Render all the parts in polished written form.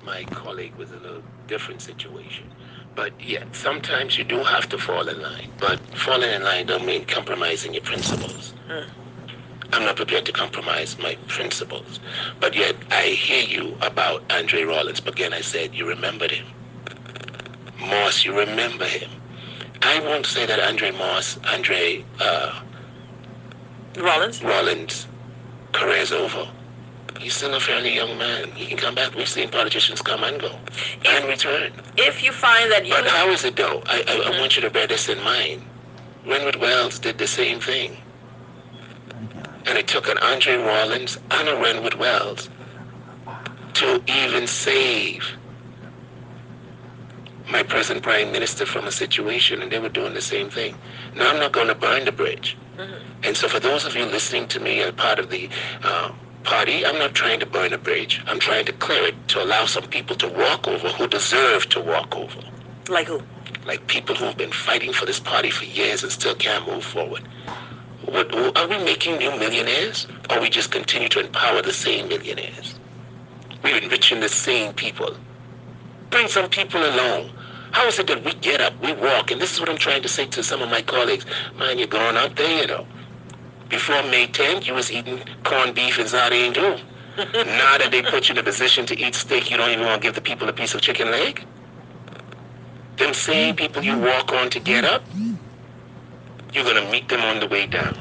my colleague with a little different situation. But yeah, sometimes you do have to fall in line. But falling in line don't mean compromising your principles. I'm not prepared to compromise my principles. But yet, I hear you about Andre Rollins. But again, I said, you remembered him. Moss, you remember him. I won't say that Andre Rollins' career's over. He's still a fairly young man. He can come back. We've seen politicians come and go and return. If you find that you... But how is it though? I want you to bear this in mind. Renwood Wells did the same thing. And it took an Andre Rollins and a Renwood Wells to even save my present prime minister from a situation, and they were doing the same thing. Now, I'm not going to burn the bridge. And so for those of you listening to me as part of the party, I'm not trying to burn a bridge. I'm trying to clear it to allow some people to walk over who deserve to walk over. Like who? Like people who've been fighting for this party for years and still can't move forward. Are we making new millionaires, or we just continue to empower the same millionaires? We're enriching the same people. Bring some people along. How is it that we get up, we walk, and this is what I'm trying to say to some of my colleagues. Man, you're going out there, you know. Before May 10th, you was eating corned beef and sardine too. Now that they put you in a position to eat steak, you don't even want to give the people a piece of chicken leg? Them same people you walk on to get up, you're going to meet them on the way down.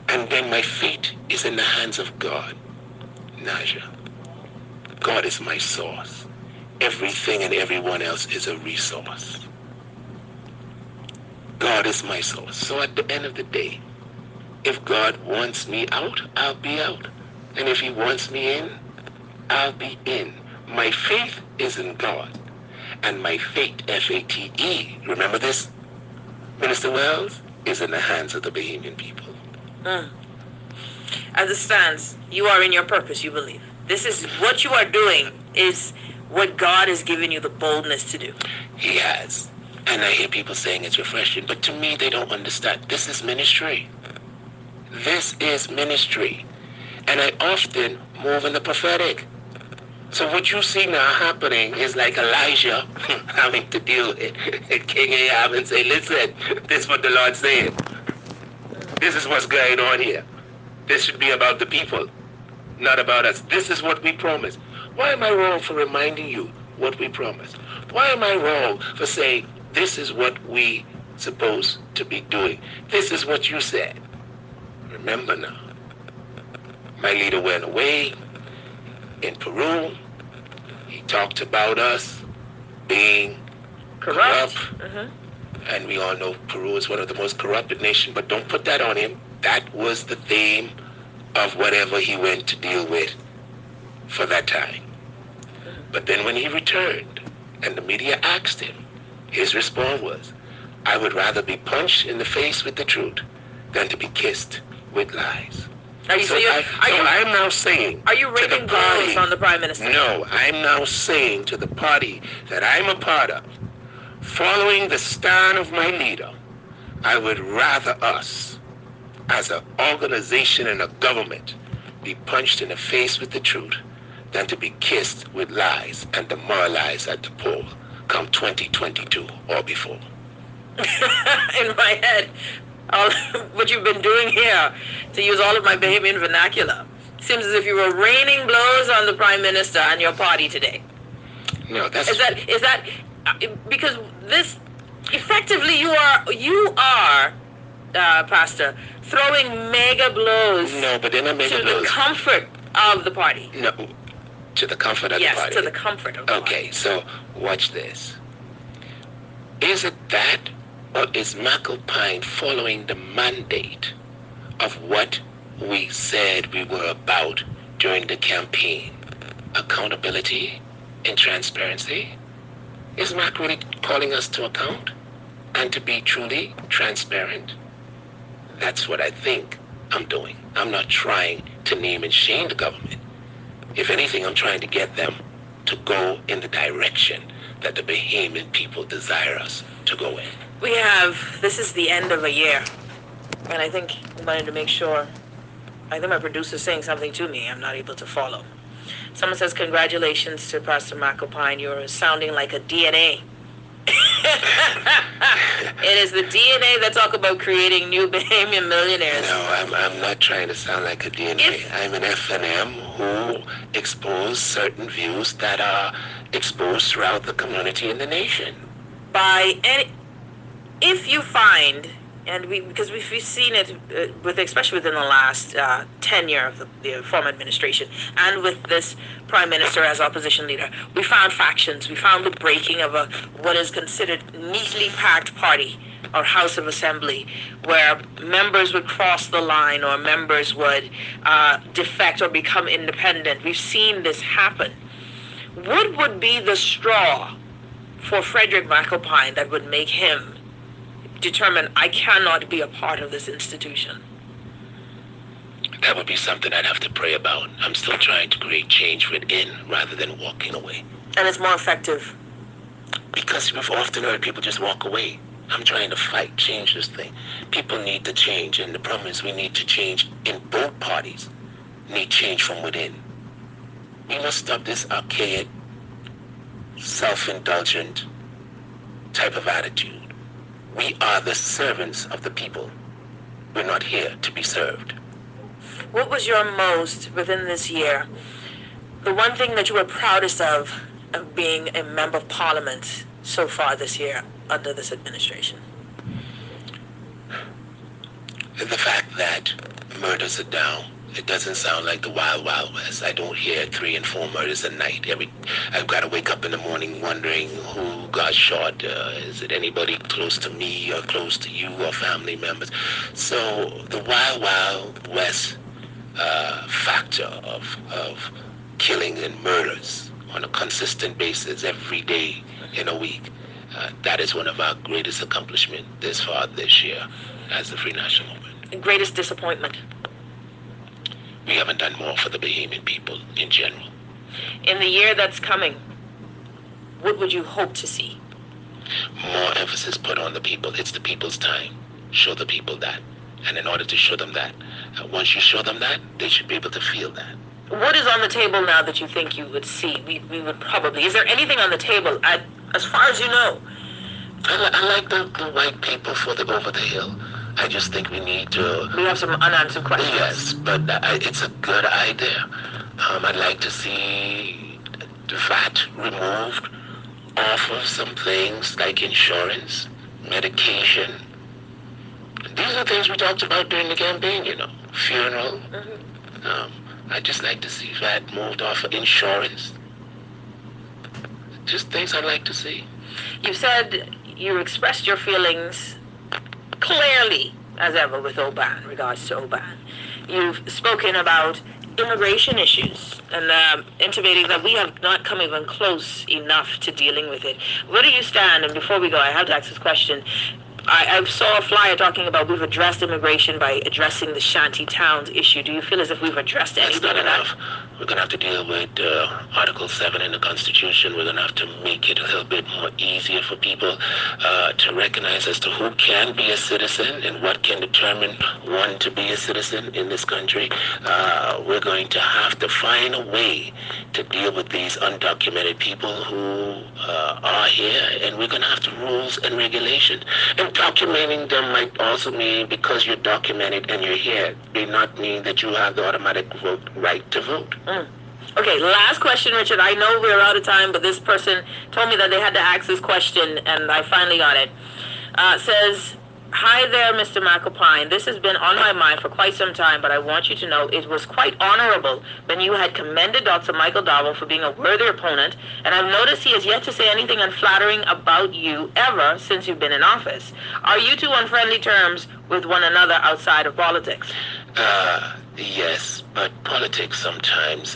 And then my fate is in the hands of God. Naja. God is my source. Everything and everyone else is a resource. God is my source. So at the end of the day, if God wants me out, I'll be out. And if he wants me in, I'll be in. My faith is in God. And my fate, F-A-T-E, remember this, Minister Wells, is in the hands of the Bahamian people. As it stands, you are in your purpose, you believe. This is what you are doing is what God has given you the boldness to do. He has. And I hear people saying it's refreshing, but to me, they don't understand. This is ministry. This is ministry. And I often move in the prophetic. So what you see now happening is like Elijah having to deal with King Ahab and say, listen, this is what the Lord's saying. This is what's going on here. This should be about the people, not about us. This is what we promised. Why am I wrong for reminding you what we promised? Why am I wrong for saying, this is what we supposed to be doing? This is what you said. Remember now, my leader went away in Peru. He talked about us being corrupt. And we all know Peru is one of the most corrupted nations, but don't put that on him. That was the theme of whatever he went to deal with for that time. But then when he returned and the media asked him, his response was, I would rather be punched in the face with the truth than to be kissed with lies. I'm now saying, are you rating blows on the Prime Minister? No, I'm now saying to the party that I'm a part of, following the stand of my leader, I would rather us, as an organization and a government, be punched in the face with the truth than to be kissed with lies and demoralized at the poll come 2022 or before. In my head, what you've been doing here, to use all of my Bahamian vernacular, seems as if you were raining blows on the Prime Minister and your party today. No, that's... Is that because this, effectively, you are, Pastor, throwing mega blows. No, but they're not mega blows. To the comfort of the party. No, to the comfort of the party. Yes, to the comfort of the party. Okay, so watch this. Is it that, or is McAlpine following the mandate of what we said we were about during the campaign? Accountability and transparency? Is Mac really calling us to account and to be truly transparent? That's what I think I'm doing. I'm not trying to name and shame the government. If anything, I'm trying to get them to go in the direction that the Bahamian people desire us to go in. This is the end of a year, and I think I wanted to make sure, I think my producer's saying something to me I'm not able to follow. Someone says, congratulations to Pastor McAlpine. You're sounding like a DNA. It is the DNA that talk about creating new Bahamian millionaires. No, I'm not trying to sound like a DNA. I'm an FNM who expose certain views that are exposed throughout the community and the nation. If you find, and because we've seen it especially within the last tenure of the former administration, and with this prime minister as opposition leader, we found factions. We found the breaking of what is considered neatly packed party or House of Assembly, where members would cross the line or members would defect or become independent. We've seen this happen. What would be the straw for Fredrick McAlpine that would make him determine, I cannot be a part of this institution? That would be something I'd have to pray about. I'm still trying to create change within rather than walking away. And it's more effective. Because we've often heard people just walk away. I'm trying to fight, change this thing. People need to change, and the problem is we need to change in both parties. Need change from within. We must stop this archaic, self-indulgent type of attitude. We are the servants of the people. We're not here to be served. What was your most, within this year, the one thing that you were proudest of being a member of parliament so far this year under this administration? The fact that murders are down. It doesn't sound like the wild, wild west. I don't hear 3 and 4 murders a night. I've got to wake up in the morning wondering who got shot. Is it anybody close to me or close to you or family members? So the wild, wild west factor of killings and murders on a consistent basis every day in a week, that is one of our greatest accomplishments this far this year as the Free National Movement. Greatest disappointment? We haven't done more for the Bahamian people in general. In the year that's coming, what would you hope to see? More emphasis put on the people. It's the people's time. Show the people that. And in order to show them that, once you show them that, they should be able to feel that. What is on the table now that you think you would see? We would probably... Is there anything on the table, as far as you know? I like the white people for the over the hill. I just think we need to... We have some unanswered questions. Yes, but it's a good idea. I'd like to see the VAT removed, offer some things like insurance, medication. These are things we talked about during the campaign, funeral. I'd just like to see VAT moved off of insurance. Just things I'd like to see. You said you expressed your feelings clearly, as ever, with Oban, regards to Oban. You've spoken about immigration issues and intimating that we have not come even close enough to dealing with it. Where do you stand? And before we go, I have to ask this question. I saw a flyer talking about we've addressed immigration by addressing the shanty towns issue. Do you feel as if we've addressed anything of that? We're going to have to deal with Article 7 in the Constitution. We're going to have to make it a little bit more easier for people to recognize as to who can be a citizen and what can determine one to be a citizen in this country. We're going to have to find a way to deal with these undocumented people who are here, and we're going to have to rules and regulations. And documenting them might also mean because you're documented and you're here, may not mean that you have the automatic right to vote. Okay, last question, Richard. I know we're out of time, but this person told me that they had to ask this question, and I finally got it. Says, hi there, Mr. McAlpine. This has been on my mind for quite some time, but I want you to know it was quite honorable when you had commended Dr. Michael Darwell for being a worthy opponent, and I've noticed he has yet to say anything unflattering about you ever since you've been in office. Are you two on friendly terms with one another outside of politics? Yes, but politics sometimes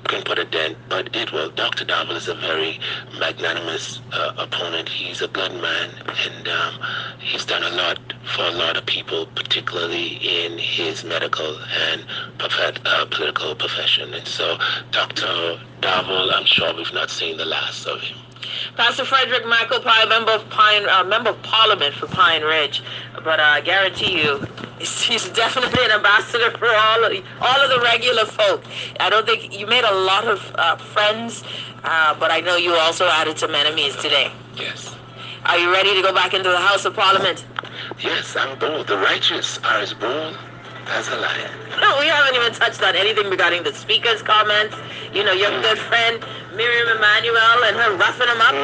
can put a dent, but it will. Dr. Darwell is a very magnanimous opponent. He's a good man, and he's done a lot for a lot of people, particularly in his medical and political profession. And so, Dr. Darvel, I'm sure we've not seen the last of him. Pastor Fredrick McAlpine, member of Parliament for Pine Ridge, but I guarantee you, he's definitely an ambassador for all of the regular folk. I don't think you made a lot of friends, but I know you also added some enemies today. Yes. Are you ready to go back into the House of Parliament? Yes, I'm bold. The righteous are as bold as a lion. We haven't even touched on anything regarding the speaker's comments. You know, your good friend Miriam Emanuel and her roughing him up.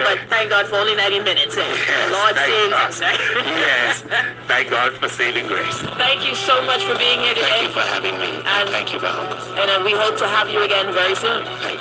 But thank God for only 90 minutes. Yes, Lord saved us. Yes, thank God for saving grace. Thank you so much for being here today. Thank you for having me. And thank you, Bahamas. And we hope to have you again very soon. Thank you.